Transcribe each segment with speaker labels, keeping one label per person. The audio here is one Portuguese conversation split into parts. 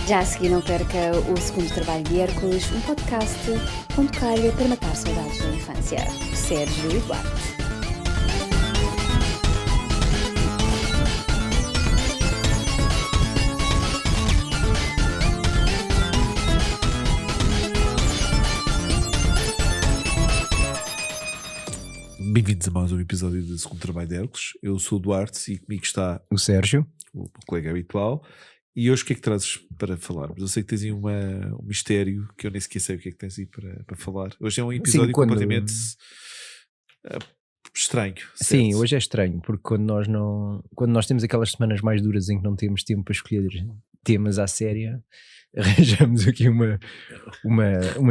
Speaker 1: Já a seguir não perca o segundo trabalho de Hércules, um podcast com tocar-lhe para matar saudades da infância. Sérgio e Duarte.
Speaker 2: Bem-vindos a mais um episódio do segundo trabalho de Hércules. Eu sou o Duarte e comigo está
Speaker 3: o Sérgio,
Speaker 2: o colega habitual. E hoje o que é que trazes para falarmos? Eu sei que tens aí um mistério que eu nem sequer sei o que é que tens aí para falar. Hoje é um episódio completamente estranho.
Speaker 3: Sim,
Speaker 2: certo?
Speaker 3: hoje é estranho, porque quando nós temos aquelas semanas mais duras em que não temos tempo para escolher temas à séria, arranjamos aqui uma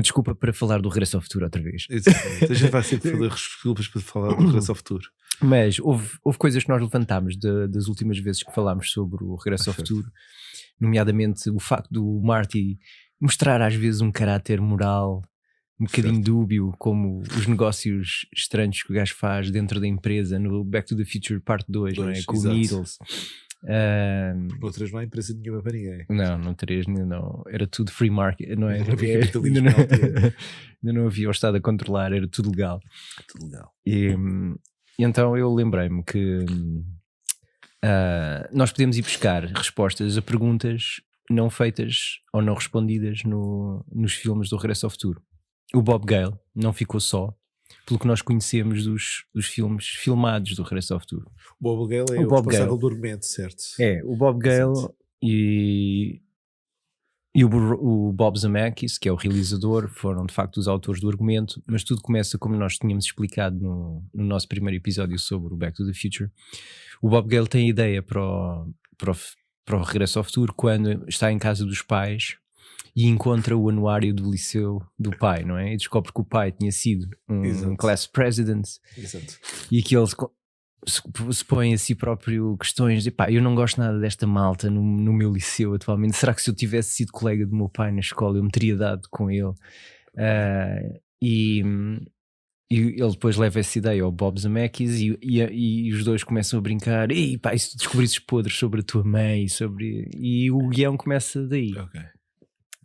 Speaker 3: desculpa para falar do Regresso ao Futuro outra vez.
Speaker 2: Exatamente. A gente vai sempre fazer desculpas para falar do Regresso ao Futuro.
Speaker 3: Mas houve coisas que nós levantámos das últimas vezes que falámos sobre o Regresso ao Futuro, nomeadamente o facto do Marty mostrar às vezes um caráter moral um bocadinho dúbio, como os negócios estranhos que o gajo faz dentro da empresa no Back to the Future Part 2, não é? Com o Needles.
Speaker 2: No 3 não há empresa nenhuma para ninguém.
Speaker 3: Não, 3 não. Era tudo free market, não é? Ainda não havia o Estado a controlar, era tudo legal.
Speaker 2: Tudo legal.
Speaker 3: E então eu lembrei-me que nós podemos ir buscar respostas a perguntas não feitas ou não respondidas nos filmes do Regresso ao Futuro. O Bob Gale não ficou só, pelo que nós conhecemos dos filmes filmados do Regresso ao Futuro.
Speaker 2: O Bob Gale é o responsável do argumento, certo?
Speaker 3: É, o Bob Gale e o Bob Zemeckis, que é o realizador, foram de facto os autores do argumento, mas tudo começa como nós tínhamos explicado no nosso primeiro episódio sobre o Back to the Future. O Bob Gale tem a ideia para o Regresso ao Futuro quando está em casa dos pais e encontra o anuário do liceu do pai, não é? E descobre que o pai tinha sido um class president.
Speaker 2: Exato.
Speaker 3: E que ele se põe a si próprio questões de eu não gosto nada desta malta no meu liceu atualmente. Será que se eu tivesse sido colega do meu pai na escola eu me teria dado com ele? E ele depois leva essa ideia ao Bob Zemeckis e os dois começam a brincar. E se tu descobrisses podres sobre a tua mãe e o guião começa daí.
Speaker 2: Ok.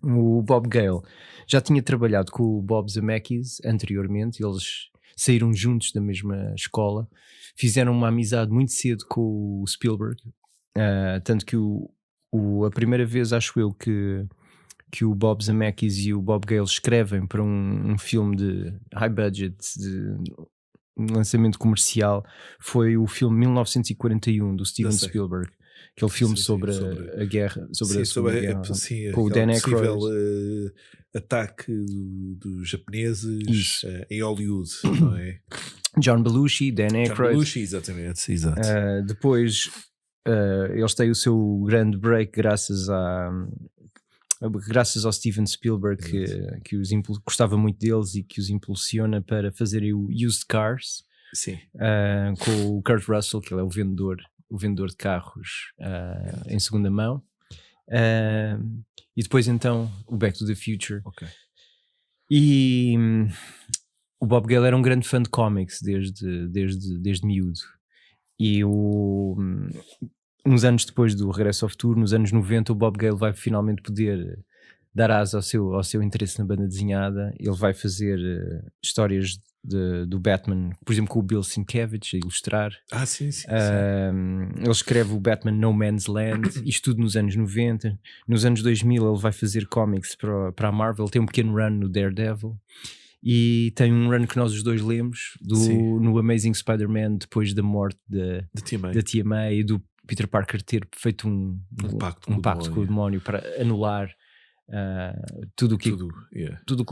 Speaker 3: O Bob Gale já tinha trabalhado com o Bob Zemeckis anteriormente, eles saíram juntos da mesma escola, fizeram uma amizade muito cedo com o Spielberg, tanto que a primeira vez, acho eu, que o Bob Zemeckis e o Bob Gale escrevem para um filme de high budget, de lançamento comercial, foi o filme 1941 do Steven Spielberg. Aquele filme sobre a guerra, sobre a Segunda Guerra, com o Dan Aykroyd.
Speaker 2: Ataque dos japoneses em Hollywood, não é?
Speaker 3: John Belushi, Dan Aykroyd.
Speaker 2: John Belushi, exatamente. Exato.
Speaker 3: Depois eles têm o seu grande break graças ao Steven Spielberg, que gostava muito deles e que os impulsiona para fazerem o Used Cars.
Speaker 2: Sim.
Speaker 3: Com o Kurt Russell, que ele é o vendedor de carros em segunda mão. E depois então o Back to the Future.
Speaker 2: Okay.
Speaker 3: E o Bob Gale era um grande fã de comics desde miúdo. E uns anos depois do Regresso ao Futuro, nos anos 90, o Bob Gale vai finalmente poder dar asa ao seu interesse na banda desenhada. Ele vai fazer histórias do Batman, por exemplo, com o Bill Sienkiewicz a ilustrar.
Speaker 2: Sim.
Speaker 3: Ele escreve o Batman No Man's Land, isto tudo nos anos 90. Nos anos 2000 ele vai fazer cómics para a Marvel, tem um pequeno run no Daredevil e tem um run que nós os dois lemos no Amazing Spider-Man, depois da morte da Tia May e do Peter Parker ter feito um pacto com o demónio para anular tudo o que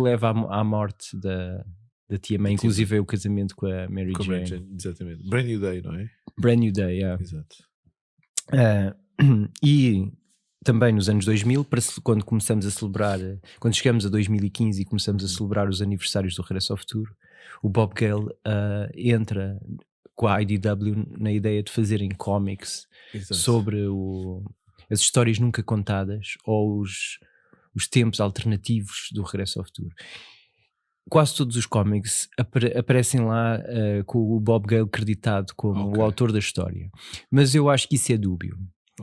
Speaker 3: leva à morte da Tia May, inclusive o casamento com a Mary Jane.
Speaker 2: Exatamente. Brand New Day, não é?
Speaker 3: Brand New Day, yeah.
Speaker 2: Exato.
Speaker 3: E também nos anos 2000, quando começamos a celebrar, quando chegamos a 2015 e começamos a celebrar os aniversários do Regresso ao Futuro, o Bob Gale entra com a IDW na ideia de fazerem cómics sobre as histórias nunca contadas ou os tempos alternativos do Regresso ao Futuro. Quase todos os cómics aparecem lá com o Bob Gale creditado como o autor da história. Mas eu acho que isso é dúbio.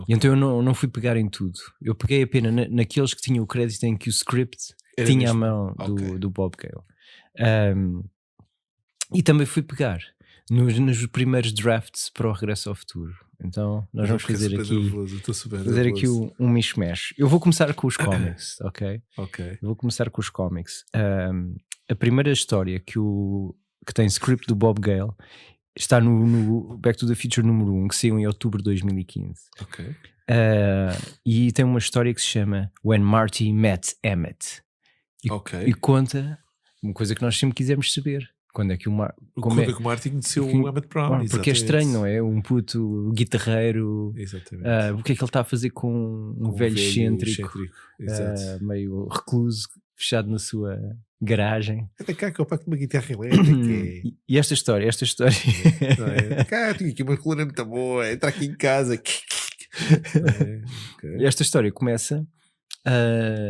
Speaker 3: E então eu não fui pegar em tudo. Eu peguei apenas naqueles que tinham o crédito em que o script
Speaker 2: Era
Speaker 3: tinha
Speaker 2: mesmo?
Speaker 3: a mão
Speaker 2: Ok.
Speaker 3: do Bob Gale. E também fui pegar nos primeiros drafts para o Regresso ao Futuro. Então nós vamos fazer
Speaker 2: Estou super
Speaker 3: aqui
Speaker 2: nervoso.
Speaker 3: um mishmash. Eu vou começar com os cómics, ok?
Speaker 2: Ok.
Speaker 3: Eu vou começar com os cómics. A primeira história que tem script do Bob Gale está no Back to the Future número 1, que saiu em outubro de 2015.
Speaker 2: Ok.
Speaker 3: E tem uma história que se chama When Marty Met Emmett. E conta uma coisa que nós sempre quisemos saber. Quando é que
Speaker 2: Quando é que o Marty conheceu o Emmett Brown?
Speaker 3: Porque é estranho, não é? Um puto guitarreiro.
Speaker 2: Exatamente.
Speaker 3: O que é que ele está a fazer com um velho excêntrico,
Speaker 2: Exato.
Speaker 3: meio recluso, fechado na sua garagem?
Speaker 2: Até cá que eu pago uma guitarra elétrica.
Speaker 3: E esta história
Speaker 2: Não é? Cá, tenho aqui uma coluna muito boa. Entra aqui em casa.
Speaker 3: Esta história começa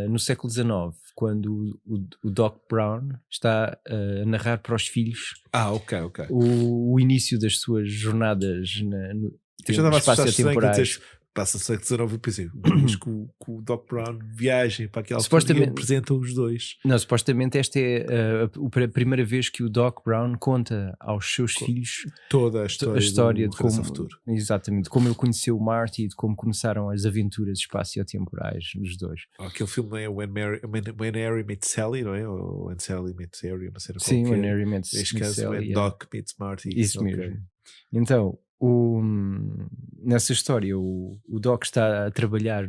Speaker 3: no século XIX, quando o Doc Brown está a narrar para os filhos
Speaker 2: ok.
Speaker 3: o início das suas jornadas no
Speaker 2: Eu já estava a
Speaker 3: espaço-temporais.
Speaker 2: Passa-se século XIX e pensei, que o Doc Brown viagem para aquela
Speaker 3: Supostamente
Speaker 2: apresentam os dois.
Speaker 3: Não, supostamente esta é a primeira vez que o Doc Brown conta aos seus filhos
Speaker 2: toda a história
Speaker 3: de como,
Speaker 2: ao futuro.
Speaker 3: Exatamente, de como ele conheceu o Marty e de como começaram as aventuras espaço-temporais dos dois.
Speaker 2: Aquele filme não é When Harry Meets Sally, não é? Ou When Sally Meets Harry, não sei qual.
Speaker 3: Sim, When Harry Meets
Speaker 2: Sally. When Doc Meets Marty.
Speaker 3: Isso mesmo. Então, nessa história o Doc está a trabalhar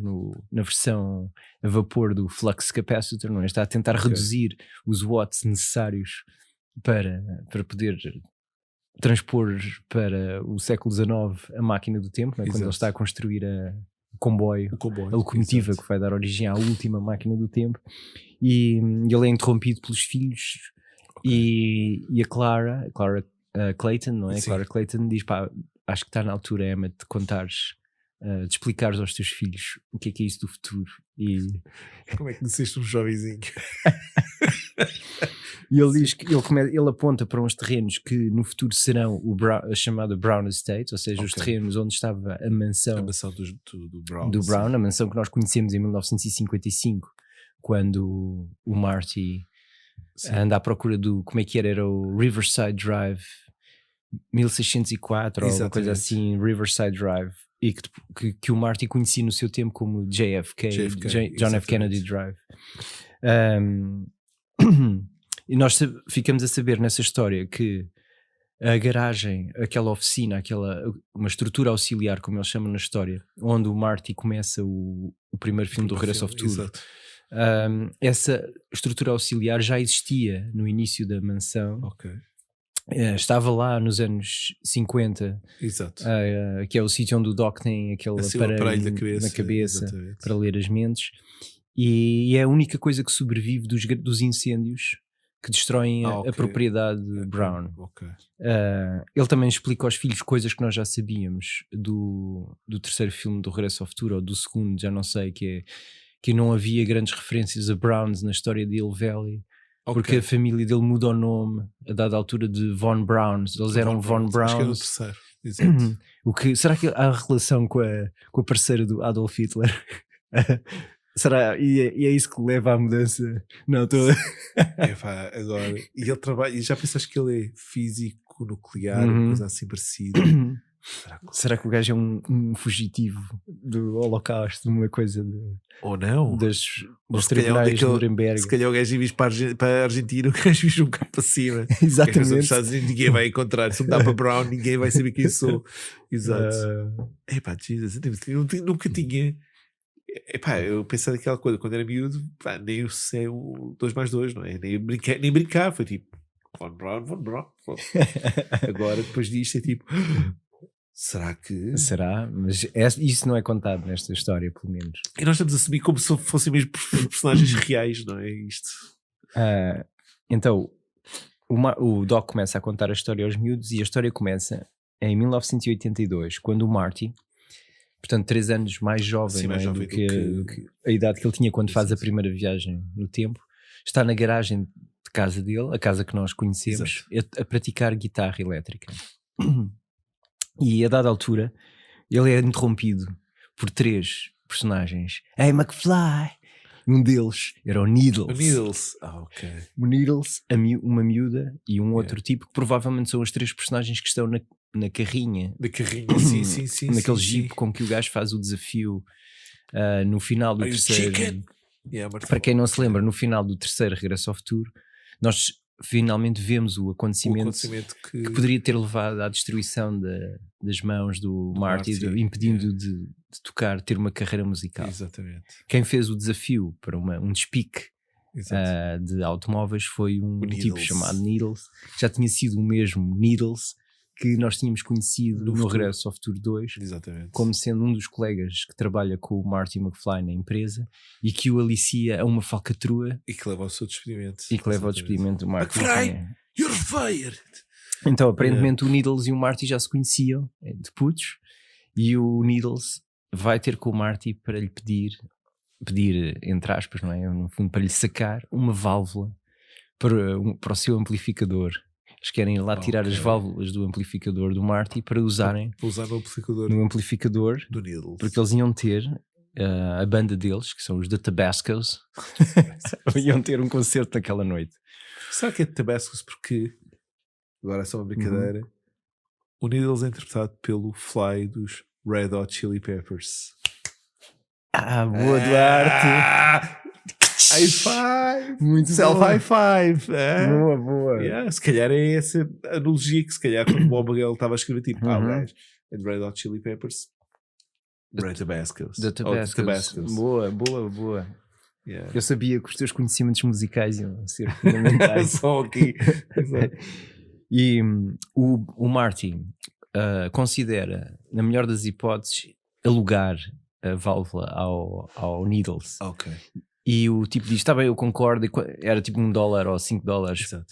Speaker 3: na versão a vapor do flux capacitor, não é? Está a tentar reduzir os watts necessários para poder transpor para o século XIX a máquina do tempo, não é? Quando ele está a construir o comboio, a locomotiva que vai dar origem à última máquina do tempo, e ele é interrompido pelos filhos. E a Clara Clayton, não é?
Speaker 2: Sim.
Speaker 3: Clara Clayton diz: pá, acho que está na altura, Emma, de contares, de explicares aos teus filhos o que é isso do futuro. E
Speaker 2: como é que conheceste um jovenzinho?
Speaker 3: E ele diz que ele aponta para uns terrenos que no futuro serão a chamada Brown Estate, ou seja, os terrenos onde estava a mansão
Speaker 2: do Brown.
Speaker 3: Do Brown, a mansão que nós conhecemos em 1955, quando o Marty anda à procura do, como é que era o Riverside Drive 1604 ou alguma coisa assim, Riverside Drive, e que o Marty conhecia no seu tempo como JFK, John F. Kennedy Drive. E nós ficamos a saber nessa história que a garagem, aquela oficina, uma estrutura auxiliar, como eles chamam na história, onde o Marty começa o primeiro filme do Regresso ao Futuro, essa estrutura auxiliar já existia no início da mansão. Estava lá nos anos 50, que é o sítio onde o Doc tem aquele aparelho na cabeça para ler as mentes, e é a única coisa que sobrevive dos incêndios que destroem a propriedade de Brown. Ele também explica aos filhos coisas que nós já sabíamos do terceiro filme do Regresso ao Futuro, ou do segundo, já não sei, que não havia grandes referências a Browns na história de Hill Valley, porque a família dele muda o nome a dada altura de Von Browns. Eles eram Von Browns.
Speaker 2: Acho que é no terceiro.
Speaker 3: Será que há relação com a parceira do Adolf Hitler? Será? E é isso que leva à mudança? Não, estou.
Speaker 2: Agora. E ele trabalha. E já pensaste que ele é físico nuclear, uma coisa assim parecida?
Speaker 3: Será que o gajo é um fugitivo do Holocausto, uma coisa
Speaker 2: ou não?
Speaker 3: dos tribunais de Nuremberg?
Speaker 2: Se calhar o gajo vive para a Argentina, o gajo vive um cá para cima.
Speaker 3: Exatamente.
Speaker 2: Nos Estados Unidos ninguém vai encontrar. Se me dá para Brown, ninguém vai saber quem sou. Exato. Jesus, eu nunca tinha. Eu pensava naquela coisa quando era miúdo, nem o sei o 2 mais 2, não é? Nem brincar, foi tipo Von Brown. Agora depois disto é tipo, será que.
Speaker 3: Será? Mas isso não é contado nesta história, pelo menos.
Speaker 2: E nós estamos a assumir como se fossem mesmo personagens reais, não é? Isto.
Speaker 3: Então, o Doc começa a contar a história aos miúdos, e a história começa em 1982, quando o Marty, portanto 3 anos mais jovem,
Speaker 2: Sim, mais jovem
Speaker 3: do que a idade que ele tinha quando faz a primeira viagem no tempo, está na garagem de casa dele, a casa que nós conhecemos, a praticar guitarra elétrica. E a dada altura ele é interrompido por 3 personagens. Hey McFly! Um deles era o Needles.
Speaker 2: O Needles. Ok.
Speaker 3: O Needles, uma miúda e um outro tipo, que provavelmente são os 3 personagens que estão na carrinha.
Speaker 2: Da carrinha, sim.
Speaker 3: Naquele
Speaker 2: sim,
Speaker 3: jeep
Speaker 2: sim.
Speaker 3: com que o gajo faz o desafio no final do
Speaker 2: Are you
Speaker 3: terceiro.
Speaker 2: chicken? Yeah,
Speaker 3: Para quem não se lembra, no final do terceiro Regresso ao Futuro, nós finalmente vemos o acontecimento
Speaker 2: que
Speaker 3: poderia ter levado à destruição das mãos do Marty, impedindo de tocar, ter uma carreira musical.
Speaker 2: Exatamente.
Speaker 3: Quem fez o desafio para um despique de automóveis foi um tipo chamado Needles. Já tinha sido o mesmo Needles que nós tínhamos conhecido no Regresso ao Futuro 2.
Speaker 2: Exatamente.
Speaker 3: Como sendo um dos colegas que trabalha com o Marty McFly na empresa e que o alicia a uma falcatrua
Speaker 2: e que leva ao seu despedimento.
Speaker 3: E que leva ao despedimento do Marty.
Speaker 2: McFly, you're fired!
Speaker 3: Então, aparentemente, o Needles e o Marty já se conheciam de putos, e o Needles vai ter com o Marty para lhe pedir, entre aspas, não é? No fundo, para lhe sacar uma válvula para o seu amplificador. Eles querem ir lá tirar as válvulas do amplificador do Marty para usarem
Speaker 2: para usar
Speaker 3: no amplificador
Speaker 2: do Needles.
Speaker 3: Porque eles iam ter a banda deles, que são os The Tabascos, iam ter um concerto naquela noite.
Speaker 2: Será que é Tabascos porque, agora é só uma brincadeira, o Needles é interpretado pelo Fly dos Red Hot Chili Peppers.
Speaker 3: Boa, Duarte!
Speaker 2: High five!
Speaker 3: Muito
Speaker 2: Self
Speaker 3: boa.
Speaker 2: high five!
Speaker 3: Boa.
Speaker 2: Yeah, se calhar é essa analogia que se calhar quando o Bob Gale estava a escrever tipo, o gajo é de Red Hot Chili Peppers, Red Tabascos.
Speaker 3: The Tabascos. Boa.
Speaker 2: Yeah.
Speaker 3: Eu sabia que os teus conhecimentos musicais iam ser fundamentais.
Speaker 2: Só aqui.
Speaker 3: E o Marty considera, na melhor das hipóteses, alugar a válvula ao Needles.
Speaker 2: Ok.
Speaker 3: E o tipo diz, está bem, eu concordo, era tipo $1 ou $5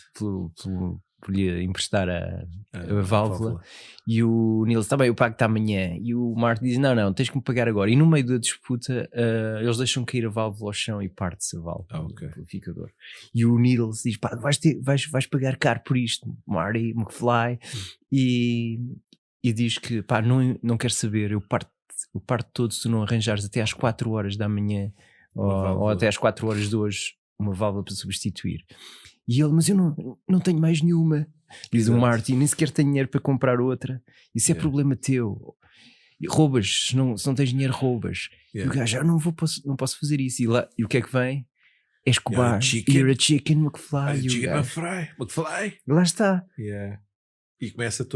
Speaker 3: por lhe emprestar a válvula. E o Needles, está bem, eu pago-te amanhã. E o Marty diz, não, tens que me pagar agora. E no meio da disputa, eles deixam cair a válvula ao chão e parte-se a válvula do amplificador. E o Needles diz, pá, vais pagar caro por isto, Marty McFly. E diz que, pá, não quero saber, eu parto todo se tu não arranjares até às 4 horas da manhã ou até às 4 horas de hoje uma válvula para substituir. E ele, mas eu não tenho mais nenhuma. Diz o Marty, nem sequer tenho dinheiro para comprar outra. Isso é problema teu. E roubas, se não tens dinheiro, roubas. E o gajo, não posso fazer isso. E o que é que vem? És cobarde. You're a chicken, McFly.
Speaker 2: McFly.
Speaker 3: Lá está.
Speaker 2: Yeah. E começa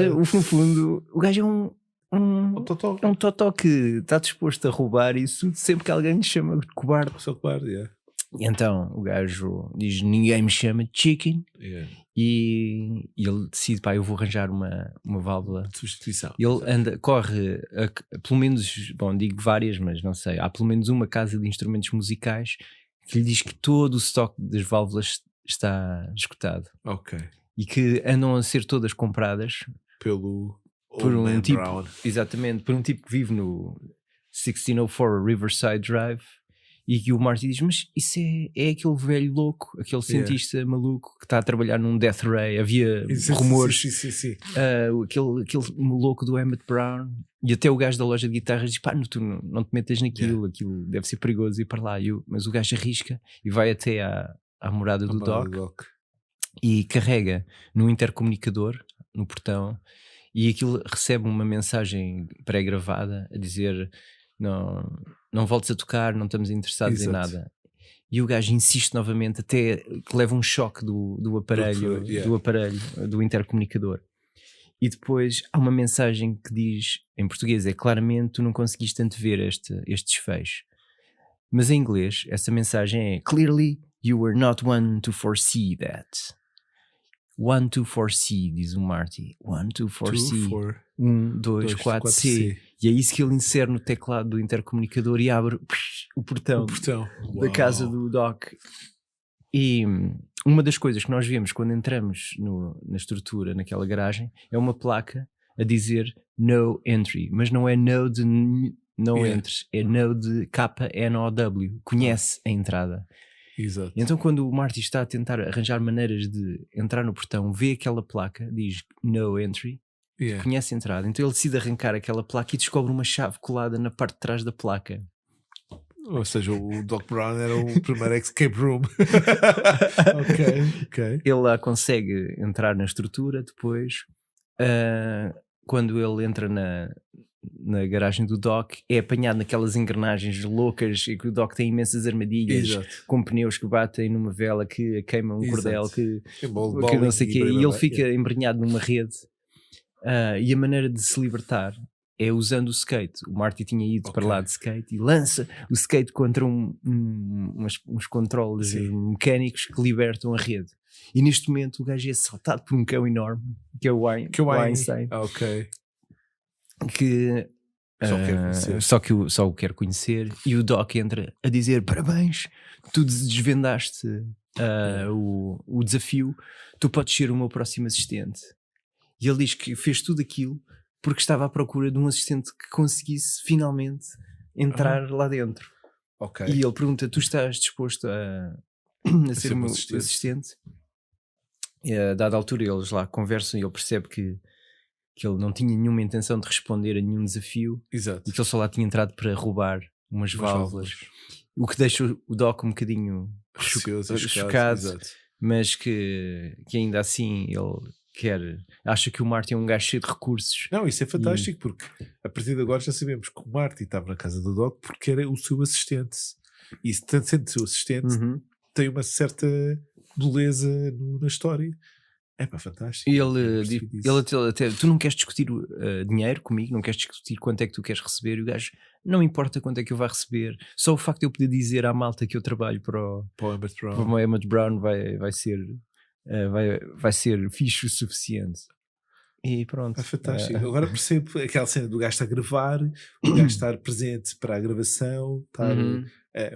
Speaker 3: no fundo, o gajo é um totó que está disposto a roubar isso sempre que alguém lhe chama de cobarde.
Speaker 2: Sou cobarde, yeah.
Speaker 3: E então o gajo diz, ninguém me chama de chicken. E ele decide, pá, eu vou arranjar uma válvula
Speaker 2: de substituição.
Speaker 3: Ele corre pelo menos, digo várias, mas não sei, há pelo menos uma casa de instrumentos musicais que lhe diz que todo o estoque das válvulas está esgotado.
Speaker 2: Ok.
Speaker 3: E que andam a ser todas compradas por um tipo,
Speaker 2: Brown.
Speaker 3: Exatamente, por um tipo que vive no 1604 Riverside Drive. E que o Marty diz, mas isso é aquele velho louco, aquele cientista maluco que está a trabalhar num Death Ray. Havia rumores.
Speaker 2: Sim.
Speaker 3: Aquele louco do Emmett Brown. E até o gajo da loja de guitarras diz, pá, tu não te metas naquilo, aquilo deve ser perigoso ir para lá. Mas o gajo arrisca e vai até à morada do Doc e carrega no intercomunicador, no portão, e aquilo recebe uma mensagem pré-gravada a dizer... Não voltes a tocar, não estamos interessados em nada. E o gajo insiste novamente até que leva um choque do aparelho, do intercomunicador. E depois há uma mensagem que diz, em português, claramente tu não conseguiste antever este desfecho. Mas em inglês, essa mensagem é clearly you were not one to foresee that. One to foresee, diz o Marty. One to foresee. 1, 2, 4, C. E é isso que ele insere no teclado do intercomunicador e abre o portão da casa do Doc. E uma das coisas que nós vemos quando entramos na estrutura, naquela garagem, é uma placa a dizer no entry. Mas não é no de não entres, é no de KNOW. Conhece a entrada.
Speaker 2: Exato.
Speaker 3: E então quando o Marty está a tentar arranjar maneiras de entrar no portão, vê aquela placa, diz no entry,
Speaker 2: Yeah.
Speaker 3: conhece a entrada. Então ele decide arrancar aquela placa e descobre uma chave colada na parte de trás da placa.
Speaker 2: Ou seja, o Doc Brown era o primeiro escape room. ok.
Speaker 3: Ele lá consegue entrar na estrutura depois. Quando ele entra na garagem do Doc, é apanhado naquelas engrenagens loucas e que o Doc tem imensas armadilhas.
Speaker 2: Exato.
Speaker 3: Com pneus que batem numa vela, que queima um cordel, que não sei o quê, e ele fica embrenhado numa rede. E a maneira de se libertar é usando o skate. O Marty tinha ido para lá de skate e lança o skate contra uns controles mecânicos que libertam a rede. E neste momento o gajo é assaltado por um cão enorme, que é o Einstein.
Speaker 2: Ok.
Speaker 3: Que só o quer conhecer, e o Doc entra a dizer: parabéns, tu desvendaste o desafio, tu podes ser o meu próximo assistente. E ele diz que fez tudo aquilo porque estava à procura de um assistente que conseguisse finalmente entrar lá dentro.
Speaker 2: Ok.
Speaker 3: E ele pergunta: tu estás disposto a ser o meu assistente? E a dada altura eles lá conversam e ele percebe que ele não tinha nenhuma intenção de responder a nenhum desafio.
Speaker 2: Exato.
Speaker 3: E que ele só lá tinha entrado para roubar umas válvulas. O que deixa o Doc um bocadinho chocado, mas que ainda assim ele acha que o Marty é um gajo cheio de recursos.
Speaker 2: Não, isso é fantástico, porque a partir de agora já sabemos que o Marty estava na casa do Doc porque era o seu assistente. E tanto sendo o seu assistente, tem uma certa beleza na história. É pá, fantástico.
Speaker 3: E ele até tu não queres discutir dinheiro comigo, não queres discutir quanto é que tu queres receber, e o gajo: não importa quanto é que eu vá receber, só o facto de eu poder dizer à malta que eu trabalho para o Emmett Brown vai ser fixe o suficiente. E pronto.
Speaker 2: É fantástico. Agora percebo aquela cena do gajo estar a gravar, o gajo estar presente para a gravação,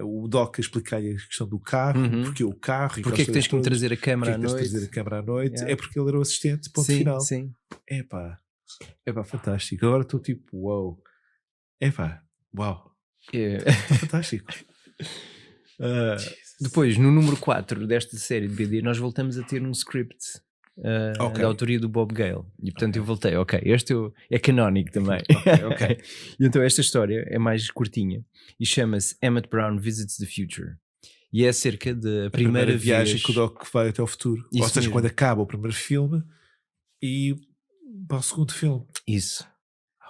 Speaker 2: o Doc a explicar-lhe a questão do carro, porque o carro,
Speaker 3: porque é que tens que me trazer a câmera à noite?
Speaker 2: É porque ele era o assistente, ponto final. Sim. É pá, fantástico. Agora estou tipo, uau. É pá, uau. Fantástico.
Speaker 3: Depois, no número 4 desta série de BD, nós voltamos a ter um script da autoria do Bob Gale. E portanto eu voltei, este é canónico também. E então esta história é mais curtinha e chama-se Emmett Brown Visits the Future. E é acerca da primeira
Speaker 2: viagem que o Doc vai até ao futuro.
Speaker 3: Isso
Speaker 2: ou seja,
Speaker 3: mesmo.
Speaker 2: quando acaba o primeiro filme e para o segundo filme.
Speaker 3: Isso.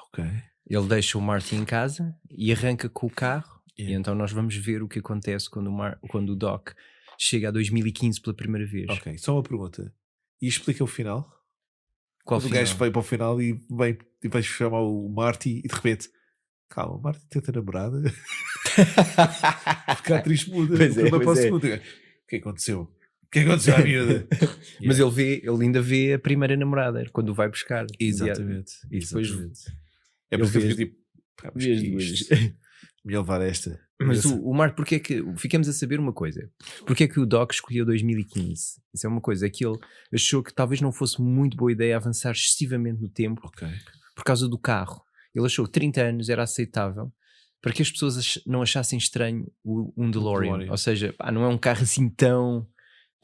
Speaker 2: Ok.
Speaker 3: Ele deixa o Marty em casa e arranca com o carro. E então nós vamos ver o que acontece quando o Doc chega a 2015 pela primeira vez.
Speaker 2: Ok, só uma pergunta. E explica o final?
Speaker 3: Qual
Speaker 2: o gajo vai para o final e vai chamar o Marty e de repente, calma, o Marty tenta namorada. Porque a atriz muda. O que aconteceu? O que aconteceu à miúda?
Speaker 3: Mas ele ainda vê a primeira namorada quando o vai buscar.
Speaker 2: Exatamente.
Speaker 3: Depois
Speaker 2: é por isso que eu fico tipo, melhor levar esta.
Speaker 3: Mas o Mark, porque é que ficamos a saber uma coisa? Porque é que o Doc escolheu 2015? Isso é uma coisa que ele achou que talvez não fosse muito boa ideia avançar excessivamente no tempo por causa do carro. Ele achou que 30 anos era aceitável para que as pessoas não achassem estranho um DeLorean. Ou seja, não é um carro assim tão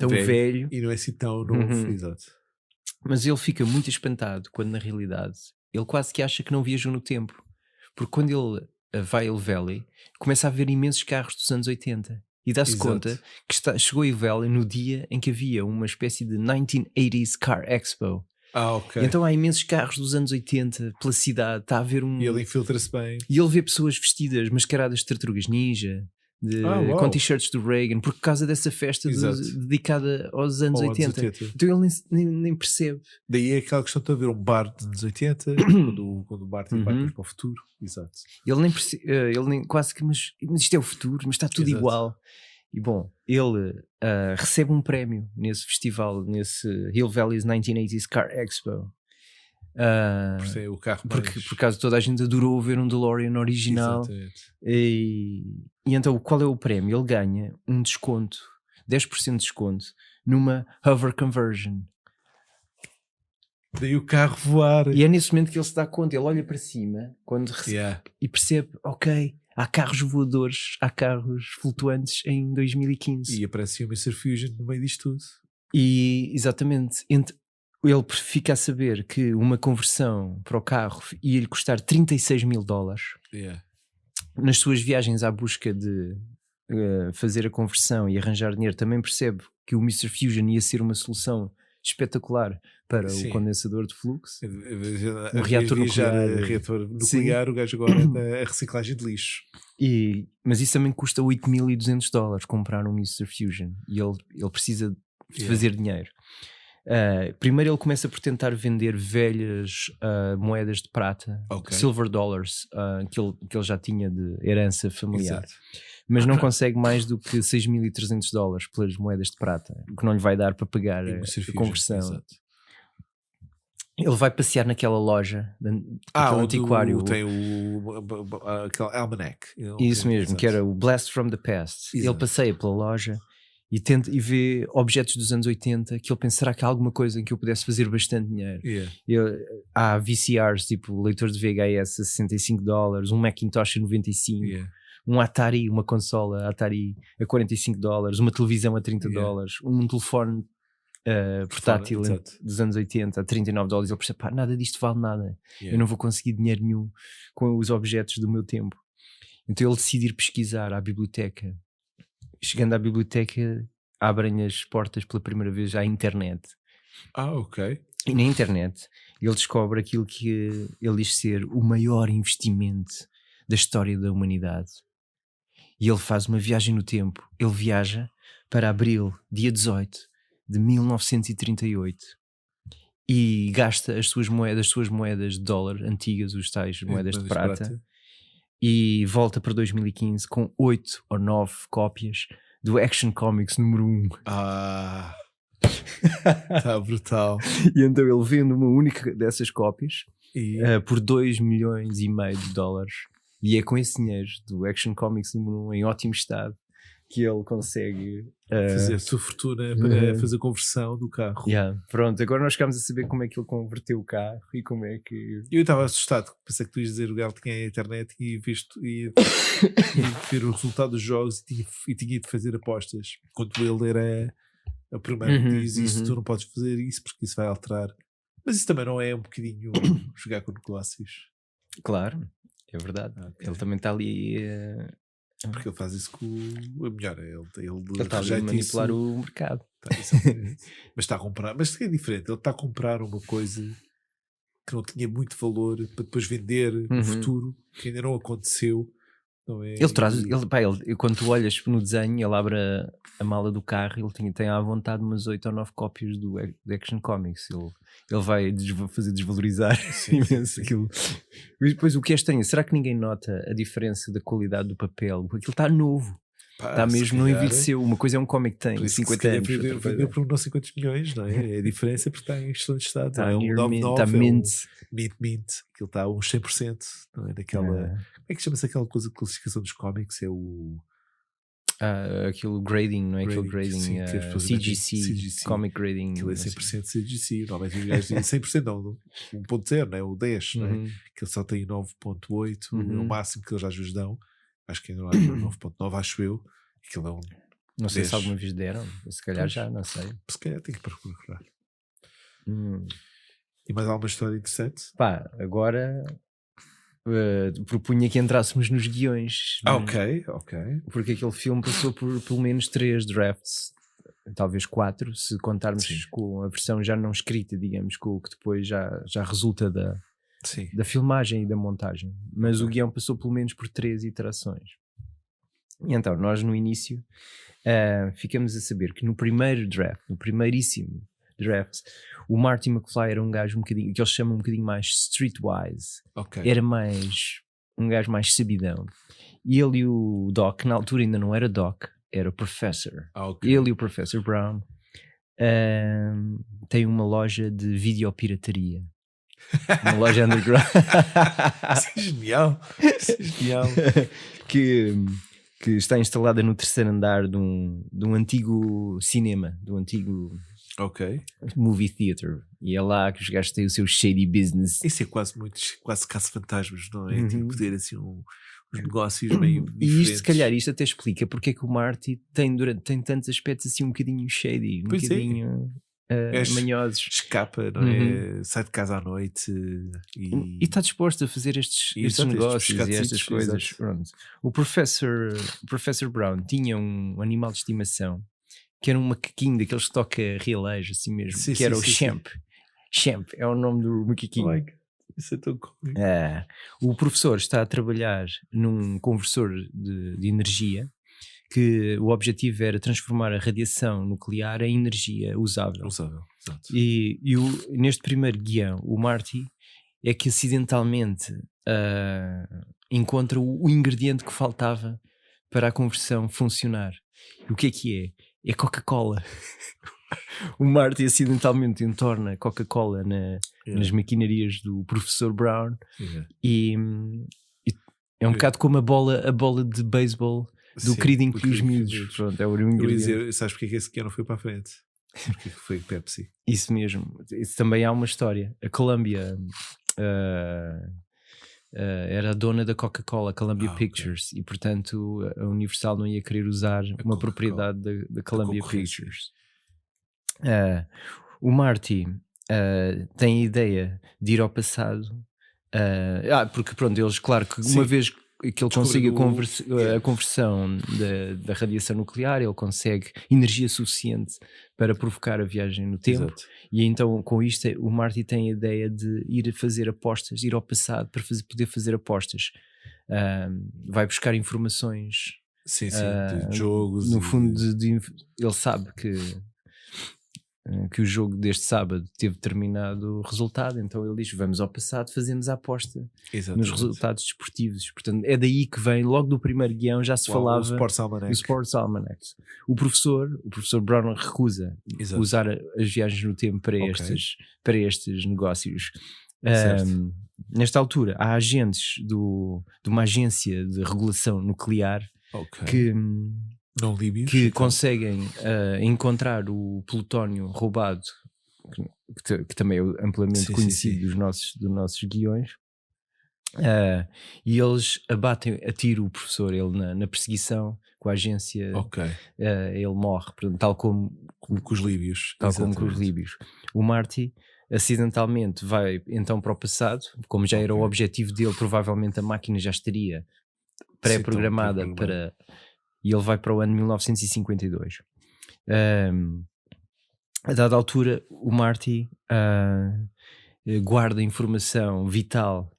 Speaker 3: velho.
Speaker 2: E não é assim tão novo. Exato.
Speaker 3: Mas ele fica muito espantado quando na realidade ele quase que acha que não viajou no tempo. Porque quando ele vai a Hill Valley, começa a ver imensos carros dos anos 80 e dá-se conta que chegou a Hill Valley no dia em que havia uma espécie de 1980s Car Expo. Então há imensos carros dos anos 80 pela cidade, está a haver
Speaker 2: E ele infiltra-se bem.
Speaker 3: E ele vê pessoas vestidas, mascaradas de tartarugas ninja, com t-shirts do Reagan, por causa dessa festa dedicada aos anos 80. Então ele nem percebe.
Speaker 2: Daí é aquela questão de haver um bar dos anos 80 quando o Martin vai para o futuro. Exato.
Speaker 3: Ele nem percebe, ele nem, quase que, mas isto é o futuro, mas está tudo igual. E bom, ele recebe um prémio nesse festival, nesse Hill Valley's 1980s Car Expo.
Speaker 2: O carro
Speaker 3: por causa toda a gente adorou ver um DeLorean original. E então qual é o prémio? Ele ganha um desconto, 10% de desconto numa hover conversion.
Speaker 2: Daí o carro voar.
Speaker 3: E é nesse momento que ele se dá conta, ele olha para cima e percebe, há carros voadores, há carros flutuantes em 2015.
Speaker 2: E aparece o Mr. Fusion no meio disto tudo.
Speaker 3: E exatamente, ele fica a saber que uma conversão para o carro ia-lhe custar $36.000.
Speaker 2: Yeah.
Speaker 3: Nas suas viagens à busca de fazer a conversão e arranjar dinheiro, também percebe que o Mr. Fusion ia ser uma solução espetacular para
Speaker 2: Sim.
Speaker 3: o condensador de fluxo.
Speaker 2: Um
Speaker 3: reator nuclear.
Speaker 2: Reator nuclear, o gajo agora é a reciclagem de lixo.
Speaker 3: Mas isso também custa $8.200 comprar um Mr. Fusion, e ele precisa de fazer dinheiro. Primeiro ele começa por tentar vender velhas moedas de prata, silver dollars, que ele já tinha de herança familiar.
Speaker 2: Exato.
Speaker 3: Mas não consegue mais do que $6.300 pelas moedas de prata, o que não lhe vai dar para pagar a conversão.
Speaker 2: Exato.
Speaker 3: Ele vai passear naquela loja, aquele antiquário.
Speaker 2: Tem aquele almanac.
Speaker 3: Isso mesmo, que era o Blast from the Past.
Speaker 2: Exato.
Speaker 3: Ele passeia pela loja e vê objetos dos anos 80 que ele pensará que há alguma coisa em que eu pudesse fazer bastante dinheiro. Há VCRs, tipo leitores de VHS a $65, um Macintosh a $95, um Atari, uma consola Atari a $45, uma televisão a $30, um telefone portátil dos anos 80 a $39. Ele percebe, nada disto vale nada. Eu não vou conseguir dinheiro nenhum com os objetos do meu tempo. Então ele decide ir pesquisar à biblioteca. Chegando à biblioteca, abrem as portas pela primeira vez à internet. E na internet ele descobre aquilo que ele diz ser o maior investimento da história da humanidade. E ele faz uma viagem no tempo. Ele viaja para abril, dia 18 de 1938, e gasta as suas moedas de dólar antigas, os tais moedas de prata. E volta para 2015 com 8 ou 9 cópias do Action Comics número 1.
Speaker 2: Está brutal.
Speaker 3: E então ele vende uma única dessas cópias por $2,5 milhões de dólares. E é com esse dinheiro do Action Comics número 1 em ótimo estado que ele consegue
Speaker 2: fazer a sua fortuna para fazer a conversão do carro.
Speaker 3: Pronto, agora nós ficámos a saber como é que ele converteu o carro e como é que...
Speaker 2: Eu estava assustado, pensei que tu ias dizer o gajo tinha a internet e ia ver o resultado dos jogos e tinha de fazer apostas. Enquanto ele era a primeira que diz isso, tu não podes fazer isso porque isso vai alterar. Mas isso também não é um bocadinho jogar com negócios?
Speaker 3: Claro, é verdade. Ele também está ali...
Speaker 2: Porque ele faz isso com o melhor. Ele
Speaker 3: está a manipular o mercado.
Speaker 2: Mas está a comprar. Mas é diferente. Ele está a comprar uma coisa que não tinha muito valor para depois vender no futuro, que ainda não aconteceu. Não é?
Speaker 3: Quando tu olhas no desenho, ele abre a mala do carro, ele tem à vontade umas 8 ou 9 cópias do Action Comics. Ele vai fazer desvalorizar imenso aquilo. Mas depois o que é estranho, será que ninguém nota a diferença da qualidade do papel? Porque aquilo está novo. Está mesmo, não envelheceu. Uma coisa é um cómic que tem 50 anos.
Speaker 2: Vendeu por uns 50 milhões, não é? É a diferença porque está em excelente estado.
Speaker 3: Está
Speaker 2: mint. Aquilo está a uns 100%. Não é? Daquela... Como é que chama-se aquela coisa de classificação dos cómics? É o...
Speaker 3: aquilo grading, não é? Aquele grading,
Speaker 2: sim,
Speaker 3: CGC, Comic Grading.
Speaker 2: Aquilo é 100% CGC. Normalmente os gajos dizem 100% não, 1.0, não é? O 10, não é? Que ele só tem 9.8, é o máximo que eles já dão. Acho que ainda não há 9.9, acho eu. Aquilo é um...
Speaker 3: Não sei se alguma vez deram, se calhar já, não sei.
Speaker 2: Se calhar tem que procurar. E mais alguma história interessante?
Speaker 3: Agora... propunha que entrássemos nos guiões.
Speaker 2: Ok.
Speaker 3: Porque aquele filme passou por pelo menos 3 drafts, talvez 4, se contarmos com a versão já não escrita, digamos, com o que depois já resulta da filmagem e da montagem. Mas o guião passou pelo menos por 3 iterações. E então nós no início ficamos a saber que no primeiro draft, no primeiríssimo draft, o Marty McFly era um gajo um bocadinho, que eles chamam um bocadinho mais streetwise. Era um gajo mais sabidão. E ele e o Doc, na altura ainda não era Doc, era o Professor. Ele e o Professor Brown têm uma loja de videopirataria. Uma loja underground.
Speaker 2: Isso é genial.
Speaker 3: Que está instalada no 3º andar de um antigo cinema, de um antigo movie theater. E é lá que os gajos têm o seu shady business.
Speaker 2: Isso é quase caça-fantasmas, não é? Tipo ter assim uns negócios meio diferentes.
Speaker 3: E isto, se calhar, isto até explica porque é que o Marty tem tantos aspectos assim um bocadinho shady, um bocadinho manhosos.
Speaker 2: Escapa, não é? Sai de casa à noite
Speaker 3: E está disposto a fazer estes negócios e estas coisas. Pronto. O Professor Brown tinha um animal de estimação que era um macaquinho daqueles que toca realejo, assim mesmo, que era o Champ. Champ é o nome do macaquinho.
Speaker 2: Isso é tão cômico.
Speaker 3: O professor está a trabalhar num conversor de energia, que o objetivo era transformar a radiação nuclear em energia usável.
Speaker 2: Exato.
Speaker 3: E neste primeiro guião, o Marty é que acidentalmente encontra o ingrediente que faltava para a conversão funcionar. E o que é? É Coca-Cola. O Marty acidentalmente entorna Coca-Cola nas maquinarias do Professor Brown e é um bocado como a bola de beisebol do querido Incríveis Miúdos. Pronto, é o ingrediente.
Speaker 2: Sabes porque é que esse guião não foi para a frente? Porque foi Pepsi.
Speaker 3: Isso mesmo. Isso também há uma história. A Columbia era a dona da Coca-Cola, Columbia Pictures, e portanto a Universal não ia querer usar uma propriedade da Columbia Pictures. O Marty tem a ideia de ir ao passado, porque pronto, eles, claro que uma vez que ele consiga a conversão da radiação nuclear, ele consegue energia suficiente para provocar a viagem no tempo. Exato. E então com isto o Marty tem a ideia de ir fazer apostas, ir ao passado para poder fazer apostas. Vai buscar informações
Speaker 2: de jogos.
Speaker 3: No fundo ele sabe que o jogo deste sábado teve determinado resultado, então ele diz: vamos ao passado, fazemos a aposta nos resultados desportivos. Portanto, é daí que vem, logo do primeiro guião já se falava
Speaker 2: o Sports Almanac.
Speaker 3: O professor Brown recusa usar as viagens no tempo para estes negócios. Nesta altura há agentes de uma agência de regulação nuclear que conseguem encontrar o plutónio roubado, que também é amplamente conhecido dos nossos guiões, e eles abatem a tiro o professor. Ele na perseguição com a agência, ele morre, portanto, tal como com os líbios. O Marty acidentalmente vai então para o passado, como já era o objetivo dele, provavelmente a máquina já estaria pré-programada para... E ele vai para o ano 1952. A dada altura, o Marty guarda informação vital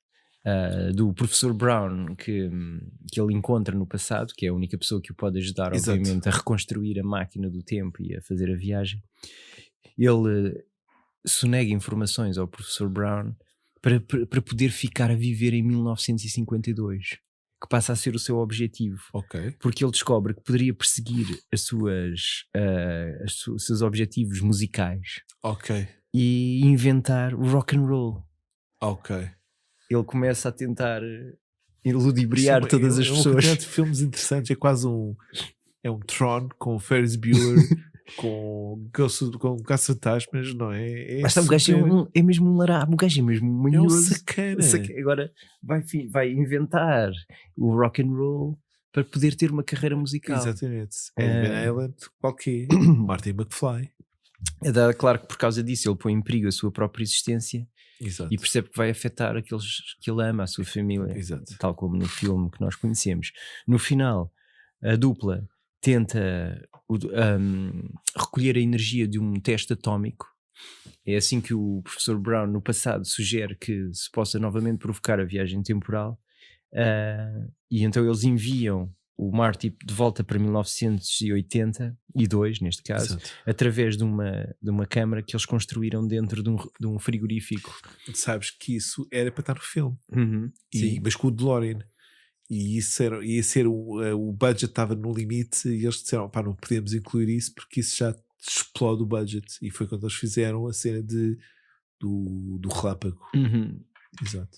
Speaker 3: do professor Brown que ele encontra no passado, que é a única pessoa que o pode ajudar, obviamente, a reconstruir a máquina do tempo e a fazer a viagem. Ele sonega informações ao professor Brown para poder ficar a viver em 1952. Que passa a ser o seu objetivo, porque ele descobre que poderia perseguir os seus objetivos musicais e inventar o rock and roll. Ele começa a tentar ludibriar todas as pessoas.
Speaker 2: Um de filmes interessantes, é quase um Tron com Ferris Bueller com caça-fantasmas, não é?
Speaker 3: Mas o gajo é mesmo um larabo, o gajo é mesmo manhoso. Agora vai inventar o rock and roll para poder ter uma carreira musical.
Speaker 2: Exatamente. Van Halen, qualquer Marty McFly.
Speaker 3: Claro que por causa disso ele põe em perigo a sua própria existência. E percebe que vai afetar aqueles que ele ama, a sua família. Tal como no filme que nós conhecemos. No final, a dupla tenta recolher a energia de um teste atómico. É assim que o professor Brown no passado sugere que se possa novamente provocar a viagem temporal, e então eles enviam o Marty de volta para 1982, neste caso, através de uma câmara que eles construíram dentro de um frigorífico.
Speaker 2: Sabes que isso era para estar no filme, mas com o DeLorean. E isso ia ser o budget estava no limite e eles disseram: pá, não podemos incluir isso porque isso já explode o budget. E foi quando eles fizeram a cena do relâmpago. Exato.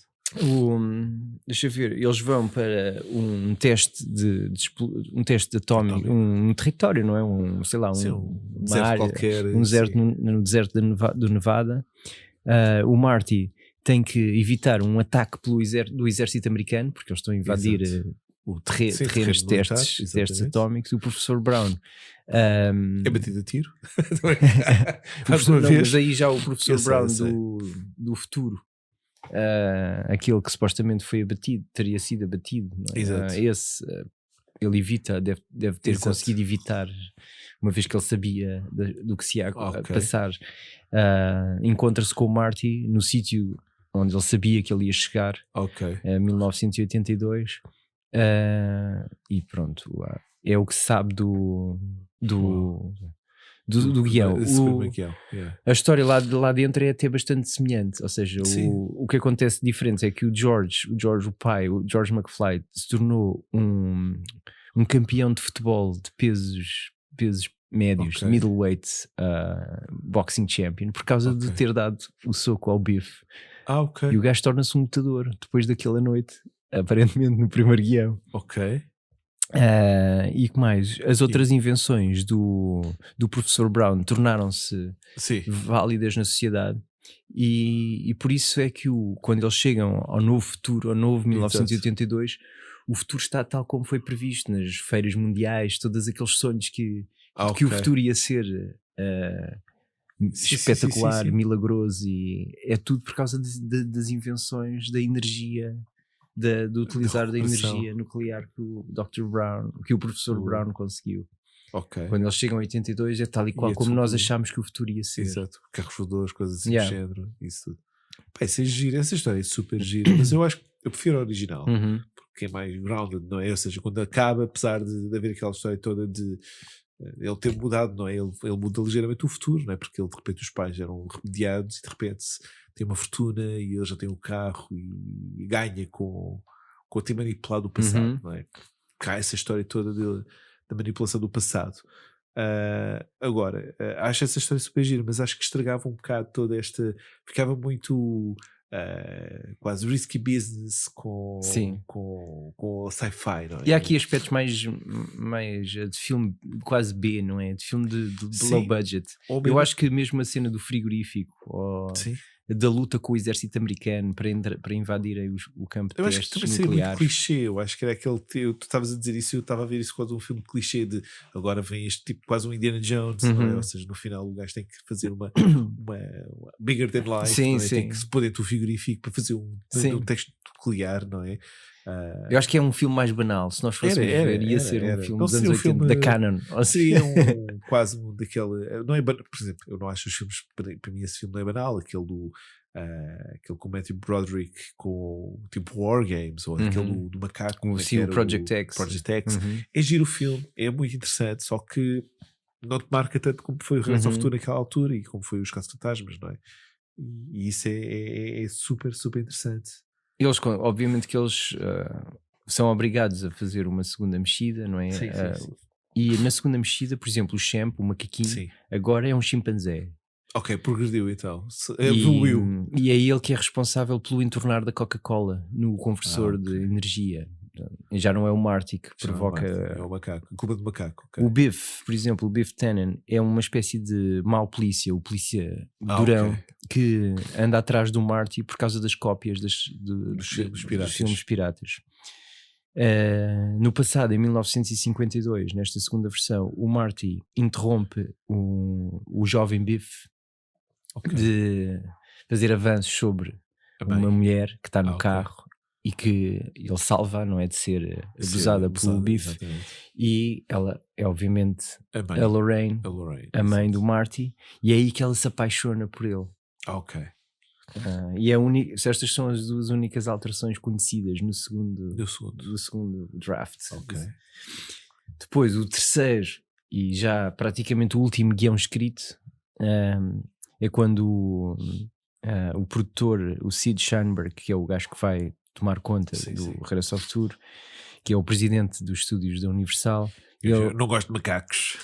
Speaker 3: Deixa eu ver, eles vão para um teste um teste atómico, um território, não é? Uma
Speaker 2: deserto
Speaker 3: área
Speaker 2: qualquer,
Speaker 3: no deserto do Nevada. O Marty tem que evitar um ataque do exército americano, porque eles estão a invadir terrenos de testes atómicos. O professor Brown
Speaker 2: é batido a tiro.
Speaker 3: Mas aí já o professor Brown do futuro, aquele que supostamente foi abatido, teria sido abatido, não é?
Speaker 2: Exato.
Speaker 3: Ele evita, deve ter conseguido evitar, uma vez que ele sabia do que se ia passar. Encontra-se com o Marty no sítio onde ele sabia que ele ia chegar, em 1982, e pronto, é o que se sabe do guião. A história lá dentro é até bastante semelhante, ou seja, o que acontece diferente é que o George, o pai, o George McFly, se tornou um campeão de futebol de pesos médios, middleweight, boxing champion, por causa de ter dado o soco ao Biff. E o gajo torna-se um lutador depois daquela noite, aparentemente no primeiro guião. E que mais? As outras invenções do professor Brown tornaram-se válidas na sociedade, e por isso é que quando eles chegam ao novo futuro, ao novo 1982, o futuro está tal como foi previsto nas feiras mundiais, todos aqueles sonhos que o futuro ia ser espetacular, milagroso, e é tudo por causa das invenções da energia, de utilizar da energia nuclear que o Dr. Brown, que o professor Brown conseguiu. Quando eles chegam a 82 é tal e qual como nós achámos que o futuro ia ser.
Speaker 2: Exato, carros voadores, coisas assim do género, isso tudo. Isso é giro, essa história é super gira, mas eu acho que eu prefiro a original, porque é mais grounded, não é? Ou seja, quando acaba, apesar de haver aquela história toda de ele ter mudado, não é? Ele muda ligeiramente o futuro, não é? Porque ele, de repente, os pais eram remediados e de repente tem uma fortuna e ele já tem um carro e ganha com ter manipulado o passado, não é? Cá essa história toda da manipulação do passado. Agora, acho essa história super gira, mas acho que estragava um bocado toda esta. Ficava muito quase risky business com sci-fi, não é?
Speaker 3: E há aqui aspectos mais de filme quase B, não é? De filme de low budget. Eu acho que mesmo a cena do frigorífico da luta com o exército americano para invadir o campo de testes nucleares. Eu acho que também seria muito clichê. Eu acho que era aquele. Tu estavas a dizer isso e eu estava a ver isso quase um filme clichê de agora vem este tipo, quase um Indiana Jones, não é? Ou seja, no final o gajo tem que fazer uma bigger than life, tem que se pôr dentro do frigorífico para fazer um teste nuclear, não é? Eu acho que é um filme mais banal. Se nós fôssemos ver, ia ser um filme dos anos 80 da Canon.
Speaker 2: Seria quase daquele. Não é, por exemplo, eu não acho os filmes. Para mim, esse filme não é banal. Aquele com o Matthew Broderick com tipo War Games, ou aquele do macaco.
Speaker 3: Sim, o Project X.
Speaker 2: É giro o filme, é muito interessante, só que não te marca tanto como foi o Regresso ao Futuro naquela altura e como foi os Caça-Fantasmas, não é? E isso é super, super interessante.
Speaker 3: Obviamente que eles são obrigados a fazer uma segunda mexida, não é?
Speaker 2: Sim.
Speaker 3: E na segunda mexida, por exemplo, o Champ, o macaquinho, agora é um chimpanzé.
Speaker 2: Progrediu então. Evoluiu.
Speaker 3: E é ele que é responsável pelo entornar da Coca-Cola no conversor de energia. Já não é o Marty que provoca.
Speaker 2: É o macaco, a culpa do macaco.
Speaker 3: O Biff, por exemplo, o Biff Tannen é uma espécie de mau polícia, o polícia durão que anda atrás do Marty por causa das cópias dos filmes piratas. No passado, em 1952, nesta segunda versão, o Marty interrompe o jovem Biff de fazer avanços sobre uma mulher que está no carro e que ele salva, não é, de ser abusada pelo Biff, e ela é obviamente a Lorraine, a mãe do Marty, e é aí que ela se apaixona por ele. E estas são as duas únicas alterações conhecidas no segundo draft. Depois o terceiro e já praticamente o último guião escrito é quando o produtor, o Sid Sheinberg, que é o gajo que vai tomar conta do Regresso ao Futuro, que é o presidente dos estúdios da Universal.
Speaker 2: Eu não gosto de macacos,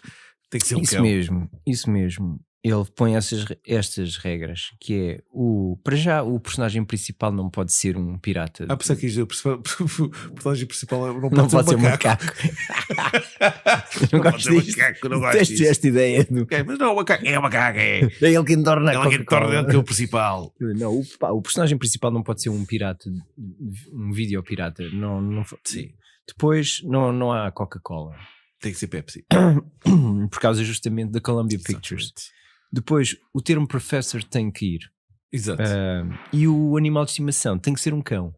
Speaker 2: tem que ser um
Speaker 3: cão. Isso mesmo. ele põe estas regras, que é para já o personagem principal não pode ser um pirata.
Speaker 2: Pensar que o personagem principal não
Speaker 3: Não
Speaker 2: pode ser
Speaker 3: pode ser
Speaker 2: um
Speaker 3: um
Speaker 2: macaco.
Speaker 3: Não
Speaker 2: Não pode
Speaker 3: gosto
Speaker 2: ser
Speaker 3: disto.
Speaker 2: macaco, não gosto
Speaker 3: Detesto
Speaker 2: disso.
Speaker 3: esta ideia.
Speaker 2: Ok, mas não é um macaco, é um macaco, é.
Speaker 3: É ele que entorna a
Speaker 2: Ela que
Speaker 3: Coca-Cola.
Speaker 2: torna dentro o principal.
Speaker 3: Não, o personagem principal não pode ser um pirata, um videopirata.
Speaker 2: Sim,
Speaker 3: Depois não há Coca-Cola.
Speaker 2: tem que ser Pepsi.
Speaker 3: Por causa justamente da Columbia Pictures.
Speaker 2: Exatamente.
Speaker 3: Depois o termo professor tem que ir.
Speaker 2: Exato.
Speaker 3: E o animal de estimação tem que ser um cão.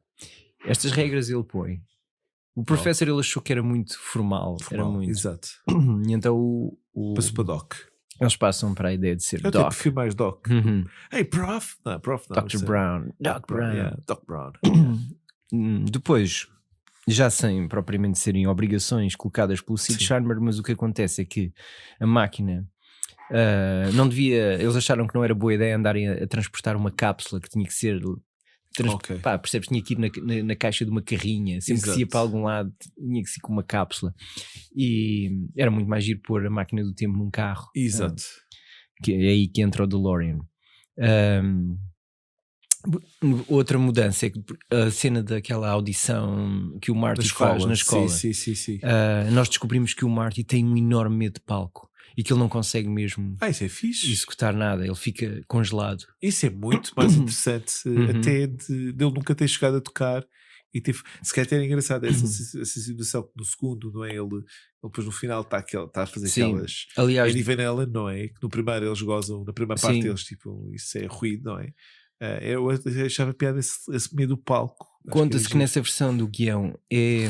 Speaker 3: Estas regras ele põe. O professor ele achou que era muito formal. Era muito.
Speaker 2: Exato.
Speaker 3: E então
Speaker 2: Passou para Doc.
Speaker 3: eles passam para a ideia de ser
Speaker 2: Eu até
Speaker 3: Doc.
Speaker 2: prefiro mais Doc.
Speaker 3: Uhum.
Speaker 2: Hey, Prof. Não, Prof não.
Speaker 3: Dr.
Speaker 2: isso é-
Speaker 3: Brown. Doc Brown.
Speaker 2: Yeah, Doc Brown.
Speaker 3: Depois, já sem propriamente serem obrigações colocadas pelo Sid
Speaker 2: Sim.
Speaker 3: Sheinberg, mas o que acontece é que a máquina não devia. Eles acharam que não era boa ideia andarem a transportar uma cápsula que tinha que ser.
Speaker 2: Ok.
Speaker 3: Percebes? Tinha que ir na caixa de uma carrinha, sempre que se ia
Speaker 2: Exato.
Speaker 3: para algum lado, tinha que ser com uma cápsula. E era muito mais giro pôr a máquina do tempo num carro.
Speaker 2: Exato.
Speaker 3: Que é aí que entra o DeLorean. Outra mudança é que a cena daquela audição que o Marty faz na escola.
Speaker 2: Sim.
Speaker 3: Nós descobrimos que o Marty tem um enorme medo de palco e que ele não consegue mesmo
Speaker 2: Isso é fixe.
Speaker 3: executar nada, ele fica congelado.
Speaker 2: Isso é muito mais interessante até de ele nunca ter chegado a tocar e teve, se calhar até era engraçado essa situação que no segundo, não é? Ele depois no final está a fazer
Speaker 3: Sim.
Speaker 2: aquelas
Speaker 3: Aliás,
Speaker 2: Eddie Van Halen, não é? Que no primeiro eles gozam, na primeira parte
Speaker 3: Sim.
Speaker 2: eles tipo, isso é ruído, não é? Eu achava piada esse medo do palco. Acho
Speaker 3: conta-se
Speaker 2: era
Speaker 3: que nessa versão do guião é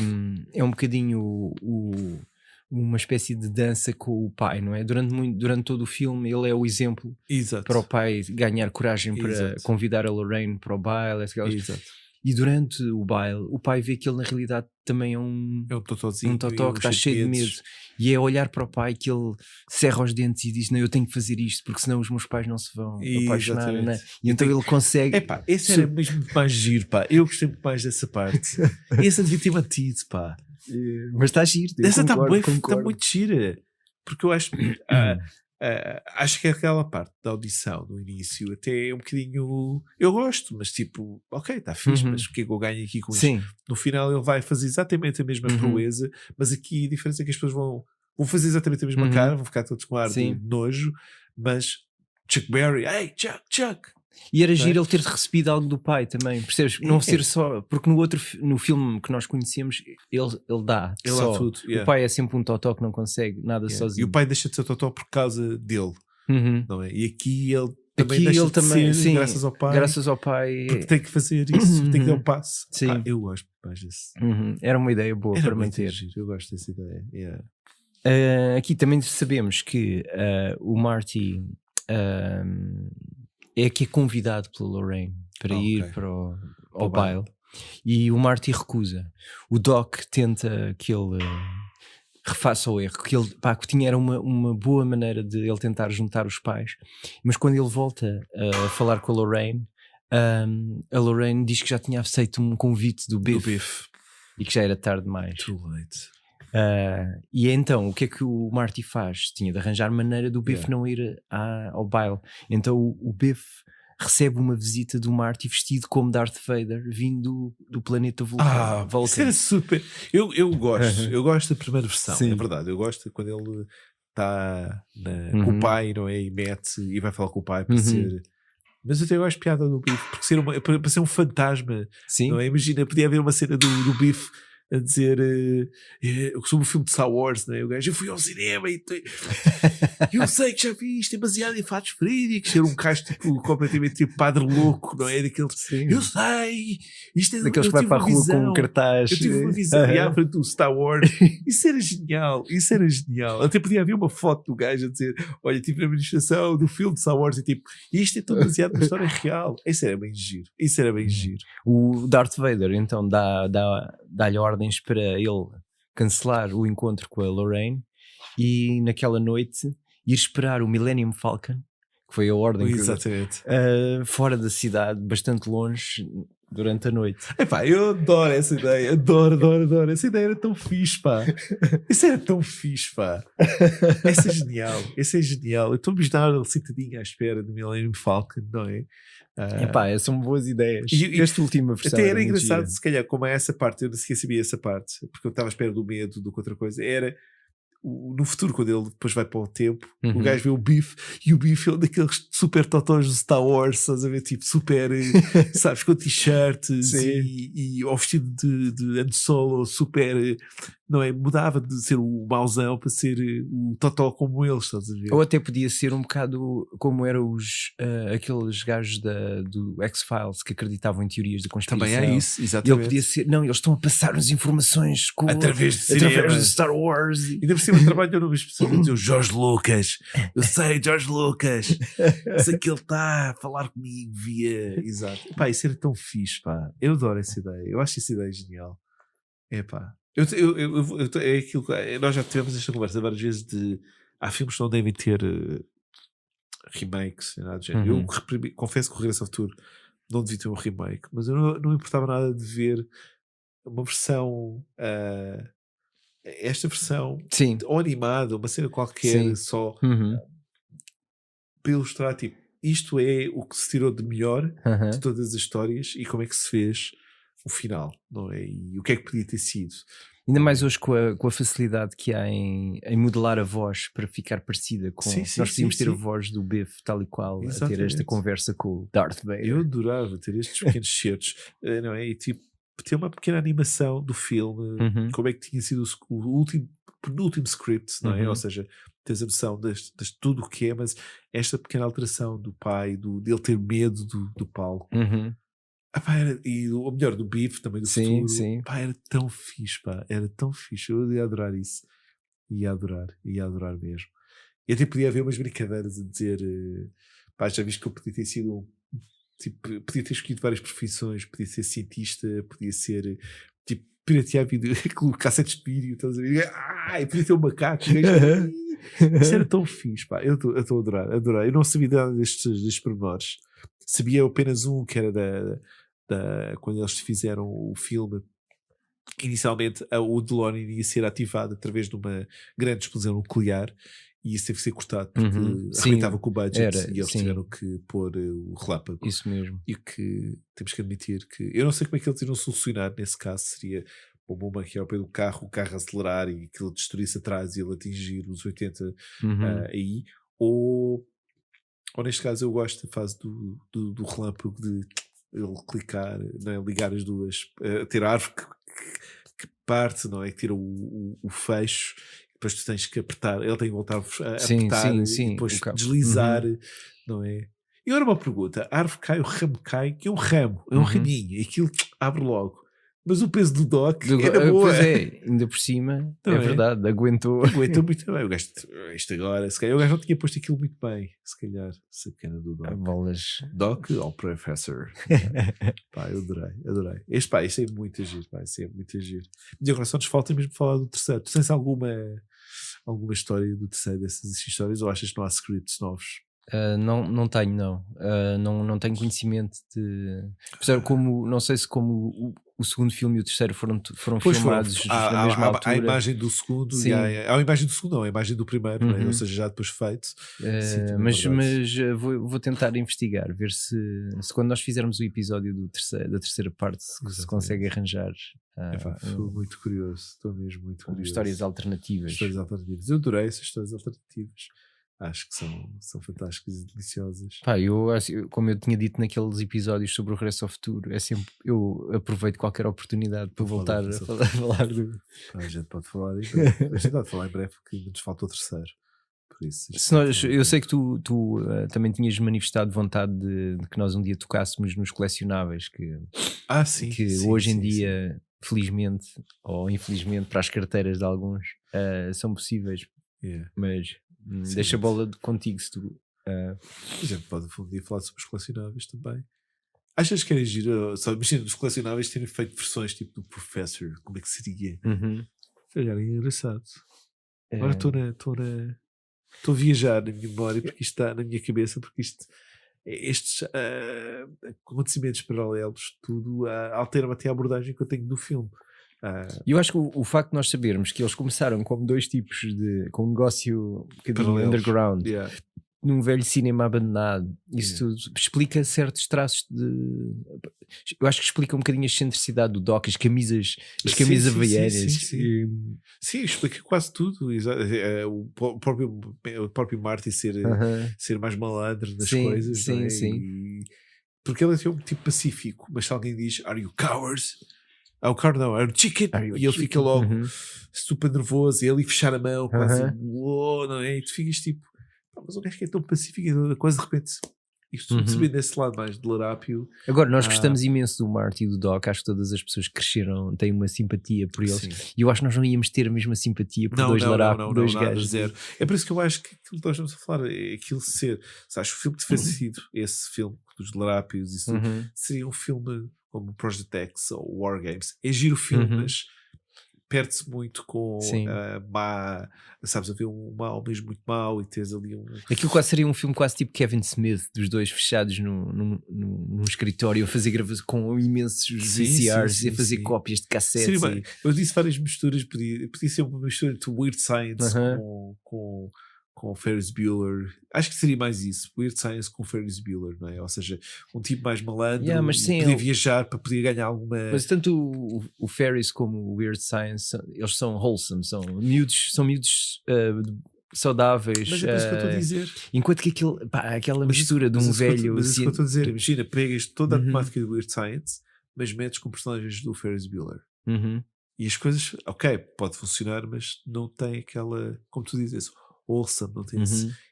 Speaker 3: um bocadinho uma espécie de dança com o pai, não é? Durante todo o filme ele é o exemplo
Speaker 2: Exato.
Speaker 3: para o pai ganhar coragem para
Speaker 2: Exato.
Speaker 3: convidar a Lorraine para o baile,
Speaker 2: Exato.
Speaker 3: e durante o baile o pai vê que ele na realidade também é um
Speaker 2: totozinho.
Speaker 3: totó que está cheio de medo, e é olhar para o pai que ele cerra os dentes e diz: não, eu tenho que fazer isto porque senão os meus pais não se vão apaixonar,
Speaker 2: Exatamente.
Speaker 3: né? E então ele consegue.
Speaker 2: Epá, esse era mesmo muito mais giro, pá. Eu gostei muito mais dessa parte. Essa devia ter mantido, pá.
Speaker 3: Mas está giro.
Speaker 2: Essa está muito gira. Porque eu acho acho que aquela parte da audição no início até é um bocadinho, eu gosto, mas tipo, ok, está fixe, mas o que é que eu ganho aqui com
Speaker 3: Sim.
Speaker 2: isto? No final ele vai fazer exatamente a mesma proeza, mas aqui a diferença é que as pessoas vão fazer exatamente a mesma cara, vão ficar todos com ar de nojo, mas Chuck Berry, hey, Chuck.
Speaker 3: E era giro ele ter recebido algo do pai também, percebes? Não ser só, porque no filme que nós conhecíamos ele dá só.
Speaker 2: Tudo,
Speaker 3: O pai é sempre um totó que não consegue nada sozinho.
Speaker 2: E o pai deixa de ser totó por causa dele, não é? E aqui ele também
Speaker 3: Aqui
Speaker 2: deixa
Speaker 3: ele
Speaker 2: de
Speaker 3: também,
Speaker 2: ser,
Speaker 3: sim,
Speaker 2: graças ao pai, porque tem que fazer isso, tem que dar um passo.
Speaker 3: Sim.
Speaker 2: Eu gosto mais desse.
Speaker 3: Era uma ideia boa para manter.
Speaker 2: Giro, eu gosto dessa ideia. Yeah.
Speaker 3: Aqui também sabemos que o Marty é que é convidado pela Lorraine para ir ao baile, e o Marty recusa. O Doc tenta que ele refaça o erro, que ele que tinha era uma boa maneira de ele tentar juntar os pais, mas quando ele volta a falar com a Lorraine diz que já tinha aceito um convite do Biff e que já era tarde demais.
Speaker 2: Too late.
Speaker 3: E então o que é que o Marty faz? Tinha de arranjar maneira do Biff não ir ao baile. Então o Biff recebe uma visita do Marty vestido como Darth Vader, vindo do planeta Vulcan.
Speaker 2: Isso era super. Eu gosto da primeira versão. Sim. É verdade, eu gosto quando ele está com o pai, não é? E mete e vai falar com o pai para ser. Mas eu até gosto de piada do Biff, porque para ser um fantasma, não é? Imagina, podia haver uma cena do Biff a dizer sobre o filme de Star Wars, né? O gajo, eu fui ao cinema e eu sei que já vi isto, é baseado em fatos verídicos, ser um gajo tipo, completamente tipo padre louco, não é? Daqueles, eu sei, isto é
Speaker 3: daqueles que vai para a rua com um cartaz.
Speaker 2: Eu tive uma visão à frente do Star Wars. Isso era genial. Até podia haver uma foto do gajo a dizer: olha, tive na administração do filme de Star Wars e tipo, isto é todo baseado numa história real. Isso era bem giro.
Speaker 3: O Darth Vader então dá-lhe ordens para ele cancelar o encontro com a Lorraine e naquela noite ir esperar o Millennium Falcon, que foi a ordem
Speaker 2: Exatamente.
Speaker 3: fora da cidade, bastante longe, durante a noite.
Speaker 2: Epá, eu adoro essa ideia, adoro. Essa ideia era tão fixe, pá. Isso era tão fixe, pá. Esse é genial. Eu estou a imaginar ele sentadinho à espera do Millennium Falcon, não é?
Speaker 3: Epá, são boas ideias.
Speaker 2: E
Speaker 3: Esta última versão
Speaker 2: até era
Speaker 3: muito
Speaker 2: engraçado,
Speaker 3: gira.
Speaker 2: se calhar, como é essa parte, eu não sequer sabia essa parte, porque eu estava à espera do medo, do que outra coisa. Era no futuro, quando ele depois vai para o tempo, o gajo vê o Biff, e o Biff é um daqueles super totós do Star Wars, estás a ver? Tipo, super, sabes, com t-shirts e ao vestido de Han Solo, super, não é? Mudava de ser o mauzão para ser o totó como eles, estás a ver?
Speaker 3: Ou até podia ser um bocado como eram aqueles gajos do X-Files que acreditavam em teorias da conspiração.
Speaker 2: Também é isso,
Speaker 3: E
Speaker 2: exatamente.
Speaker 3: ele podia ser, não, eles estão a passar-nos informações
Speaker 2: através do
Speaker 3: Star Wars.
Speaker 2: E ainda por cima trabalham no mesmo pessoas a dizer o George Lucas, eu sei, George Lucas, sei que ele está a falar comigo via. Exato. Pá, isso era tão fixe, pá. Eu adoro essa ideia, eu acho essa ideia genial. É pá. É aquilo que nós já tivemos esta conversa várias vezes de há filmes que não devem ter remakes, nada do género. Eu confesso que o Regresso ao Futuro não devia ter um remake, mas eu não me importava nada de ver uma versão. Esta versão ou animada, uma cena qualquer, só para ilustrar, tipo, isto é o que se tirou de melhor de todas as histórias e como é que se fez o final, não é? E o que é que podia ter sido.
Speaker 3: Ainda mais hoje com a facilidade que há em modelar a voz para ficar parecida com. Nós podíamos ter a voz do Biff tal e qual, a ter esta conversa com o Darth Vader.
Speaker 2: Eu adorava ter estes pequenos certos, não é? E tipo, ter uma pequena animação do filme, como é que tinha sido o penúltimo script, não é? Ou seja, tens a noção de tudo o que é, mas esta pequena alteração do pai, dele ter medo do palco. Ou melhor, do Biff também do futuro. Pá, era tão fixe, pá. Era tão fixe. Eu ia adorar isso. Ia adorar mesmo. E até podia haver umas brincadeiras a dizer pá, já viste que eu podia ter sido tipo, podia ter escolhido várias profissões, podia ser cientista, podia ser tipo piratear vídeo com cassetes de vídeo, estás a ver? E podia ter um macaco. Isso era tão fixe, pá. Eu estou a adorar. Eu não sabia nada destes pormenores. Sabia apenas um que era quando eles fizeram o filme. Inicialmente o DeLorean ia ser ativado através de uma grande explosão nuclear e isso teve que ser cortado porque arrebentava com o budget e eles tiveram que pôr o relâmpago.
Speaker 3: Isso mesmo.
Speaker 2: E que temos que admitir que eu não sei como é que eles iriam solucionar nesse caso. Seria o bomba que é ao pé do carro, o carro acelerar e aquilo destruísse atrás e ele atingir os 80 aí, ou neste caso eu gosto da fase do relâmpago de ele clicar, não é? Ligar as duas, ter a árvore que parte, não é? Que tira o fecho, depois tu tens que apertar, ele tem que voltar a apertar e depois deslizar, não é? E agora uma pergunta: a árvore cai, o ramo cai, que é um ramo, é um raminho, e aquilo abre logo. Mas o peso do Doc era boa.
Speaker 3: Pois é, ainda por cima, é verdade, aguentou
Speaker 2: muito bem. Isto agora, se calhar, o gajo não tinha posto aquilo muito bem. Se calhar, sacana do Doc.
Speaker 3: Bolas.
Speaker 2: Doc ou Professor? Pá, eu adorei. Isto é muito giro, pá, isso é muito giro. E agora só nos falta mesmo falar do terceiro. Tu tens alguma história do terceiro dessas histórias ou achas que não há scripts novos?
Speaker 3: Não tenho, não tenho conhecimento de. Como, não sei se como o segundo filme e o terceiro foram filmados na mesma altura.
Speaker 2: A imagem do segundo a imagem do segundo, não, a imagem do primeiro, não é? Ou seja, já depois feito.
Speaker 3: Mas vou tentar investigar, ver se quando nós fizermos o episódio da terceira parte se consegue arranjar.
Speaker 2: Estou muito curioso, estou mesmo muito curioso.
Speaker 3: Histórias alternativas.
Speaker 2: Eu adorei essas histórias alternativas. Acho que são fantásticas e deliciosas.
Speaker 3: Pá, como eu tinha dito naqueles episódios sobre o Regresso ao Futuro, eu aproveito qualquer oportunidade para voltar a falar do.
Speaker 2: A gente pode falar em breve, porque nos falta o terceiro. Por isso,
Speaker 3: eu sei que tu também tinhas manifestado vontade de que nós um dia tocássemos nos colecionáveis que hoje em dia, felizmente ou infelizmente para as carteiras de alguns, são possíveis. Mas deixa a bola contigo se tu.
Speaker 2: A gente pode um dia falar sobre os colecionáveis também. Achas que era giro? Imagina os colecionáveis terem feito versões tipo do Professor. Como é que seria? Era engraçado. Agora estou a viajar na minha memória porque isto está na minha cabeça, porque isto estes acontecimentos paralelos, tudo altera até a abordagem que eu tenho do filme.
Speaker 3: E eu acho que o facto de nós sabermos que eles começaram como dois tipos com um negócio um bocadinho
Speaker 2: Paralelos.
Speaker 3: underground,
Speaker 2: Yeah.
Speaker 3: num velho cinema abandonado, isso tudo explica certos traços eu acho que explica um bocadinho a excentricidade do Doc, as camisas havaianas.
Speaker 2: Sim, explica quase tudo. O próprio Marty ser mais malandro nas coisas.
Speaker 3: Sim,
Speaker 2: não é?
Speaker 3: sim.
Speaker 2: Porque ele é um tipo pacífico, mas se alguém diz "Are you cowards?" O coward não, é o chicken. E ele fica logo super nervoso, e ele fechar a mão, quase uou, não é? E tu ficas tipo, mas o gajo que é tão pacífico, e quase de repente isto se vê desse lado mais de larápio.
Speaker 3: Agora, nós gostamos imenso do Marty e do Doc, acho que todas as pessoas que cresceram têm uma simpatia por eles. Sim. E eu acho que nós não íamos ter a mesma simpatia por dois gajos.
Speaker 2: Zero. É por isso que eu acho que aquilo que nós estamos a falar é aquilo de ser. Acho que o filme que tivesse sido esse filme dos larápios, isso seria um filme como Project X ou War Games. É giro o filme, mas perde-se muito com sabes, haver um mal mesmo muito mau e tens ali
Speaker 3: Aquilo quase seria um filme quase tipo Kevin Smith, dos dois fechados num escritório a fazer gravações com imensos VCRs e a fazer cópias de cassetes.
Speaker 2: Eu disse várias misturas, podia ser uma mistura de Weird Science com Ferris Bueller. Acho que seria mais isso, Weird Science com Ferris Bueller, não é? Ou seja, um tipo mais malandro, podia viajar para poder ganhar alguma...
Speaker 3: Mas tanto o Ferris como o Weird Science, eles são wholesome, são miúdos saudáveis.
Speaker 2: Mas é isso que eu estou a dizer.
Speaker 3: Enquanto que aquela mistura de um velho...
Speaker 2: Mas isso que eu estou a dizer, imagina, pegas toda a temática do Weird Science, mas metes com personagens do Ferris Bueller. E as coisas, ok, pode funcionar, mas não tem aquela, como tu dizes, wholesome, não tem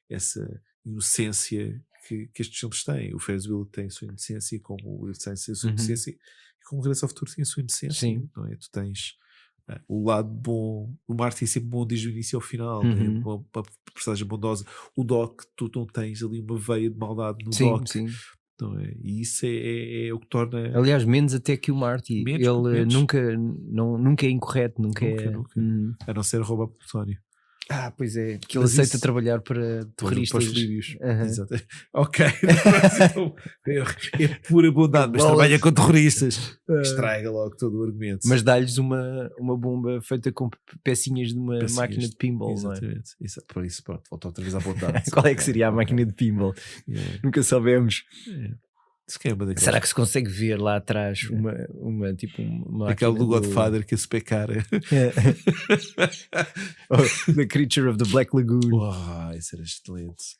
Speaker 2: essa inocência que estes filmes têm. O Ferris Bueller tem a sua inocência, como o Weird Science tem a sua inocência, e como o Regresso ao Futuro tem a sua inocência.
Speaker 3: Sim.
Speaker 2: Não é? Tu tens o lado bom, o Marty é sempre bom desde o início ao final, né? uma personagem bondosa. O Doc, tu não tens ali uma veia de maldade no Doc.
Speaker 3: Sim.
Speaker 2: Não é? E isso é o que torna...
Speaker 3: Aliás, menos até que o Marty. Ele nunca é incorreto, nunca.
Speaker 2: A não ser roubar plutónio.
Speaker 3: Pois é, que ele aceita trabalhar para terroristas
Speaker 2: líbios. Exato. Ok, então, é pura bondade, mas trabalha com terroristas. Estraga logo todo o argumento.
Speaker 3: Mas dá-lhes uma bomba feita com pecinhas de uma máquina de pinball.
Speaker 2: Exatamente. Não é? Por isso, pronto, voltou outra vez à bondade.
Speaker 3: Qual é que seria a máquina de pinball? Nunca soubemos.
Speaker 2: Será
Speaker 3: que se consegue ver lá atrás uma tipo uma
Speaker 2: aquele do Godfather que é super cara?
Speaker 3: The Creature of the Black Lagoon.
Speaker 2: Isso era excelente.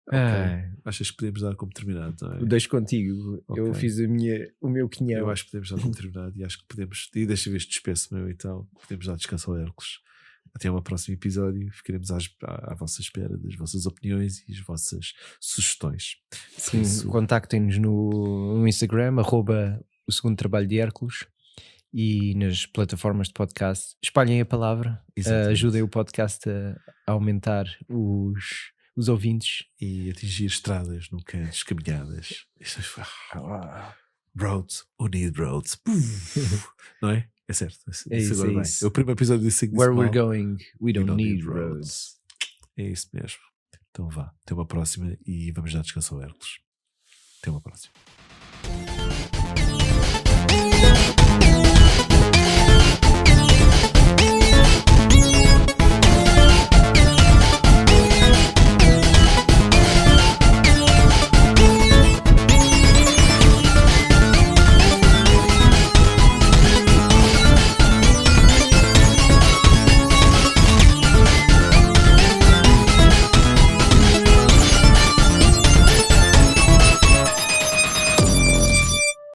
Speaker 2: Okay. Achas que podemos dar como terminado? Não é?
Speaker 3: Deixo contigo. Okay. Eu fiz o meu quinhão.
Speaker 2: Eu acho que podemos dar como terminado e acho que podemos. E deixa eu ver este despeço meu, então podemos dar descanso ao Hércules. Até um próximo episódio. Ficaremos à vossa espera das vossas opiniões e as vossas sugestões.
Speaker 3: Sim, contactem-nos no Instagram, @o segundo trabalho de Hércules, e nas plataformas de podcast. Espalhem a palavra, ajudem o podcast a aumentar os ouvintes
Speaker 2: e atingir estradas nunca descaminhadas. Roads, who need roads. Não é? É certo.
Speaker 3: É isso.
Speaker 2: O primeiro episódio disse
Speaker 3: Where we're going, we don't need roads.
Speaker 2: É isso mesmo. Então vá, até uma próxima e vamos dar descanso ao Hércules. Até uma próxima.